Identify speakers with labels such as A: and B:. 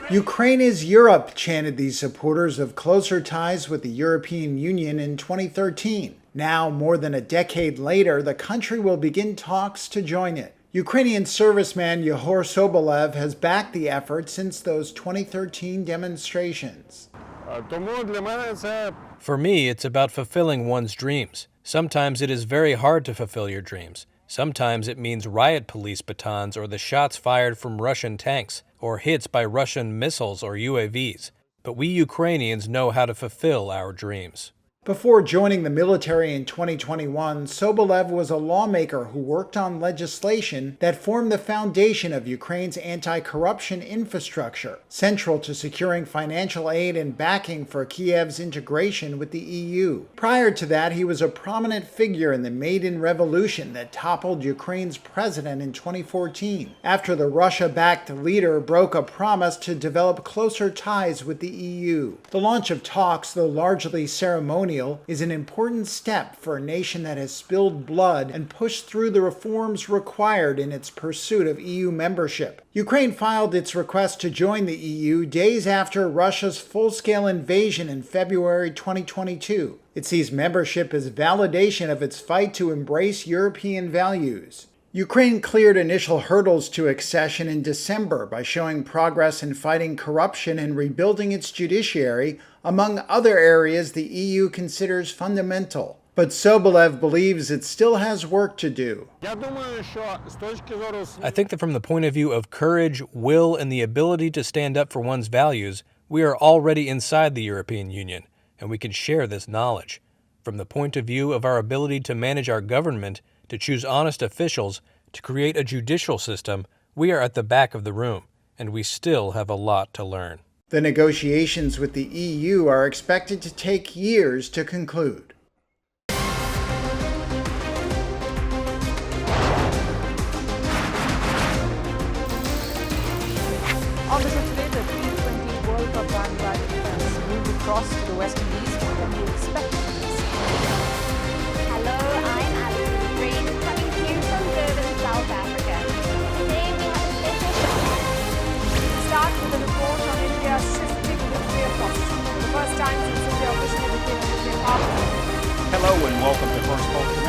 A: Ukraine is Europe, chanted these supporters of closer ties with the European Union in 2013. Now, more than a decade later, the country will begin talks to join it. Ukrainian serviceman Yehor Sobolev has backed the effort since those 2013 demonstrations.
B: For me, it's about fulfilling one's dreams. Sometimes it is very hard to fulfill your dreams. Sometimes it means riot police batons or the shots fired from Russian tanks or hits by Russian missiles or UAVs. But we Ukrainians know how to fulfill our dreams.
A: Before joining the military in 2021, Sobolev was a lawmaker who worked on legislation that formed the foundation of Ukraine's anti-corruption infrastructure, central to securing financial aid and backing for Kiev's integration with the EU. Prior to that, he was a prominent figure in the Maidan Revolution that toppled Ukraine's president in 2014, after the Russia-backed leader broke a promise to develop closer ties with the EU. The launch of talks, though largely ceremonial, is an important step for a nation that has spilled blood and pushed through the reforms required in its pursuit of EU membership. Ukraine filed its request to join the EU days after Russia's full-scale invasion in February 2022. It sees membership as validation of its fight to embrace European values. Ukraine cleared initial hurdles to accession in December by showing progress in fighting corruption and rebuilding its judiciary, among other areas the EU considers fundamental. But Sobolev believes it still has work to do.
B: I think that from the point of view of courage, will, and the ability to stand up for one's values, we are already inside the European Union, and we can share this knowledge. From the point of view of our ability to manage our government, to choose honest officials, to create a judicial system, we are at the back of the room, and we still have a lot to learn.
A: The negotiations with the EU are expected to take years to conclude.
C: On the show today, the T20 World Cup bandwagon fans moved across to the West Indies. What can we expect from this?
D: Hello, I'm Alison Green, coming to you from Durban, South Africa. Today we have a special show.
C: We start with a report on India's shifting nuclear posture. The first time since India officially became a nuclear power.
E: Hello and welcome to Firstpost.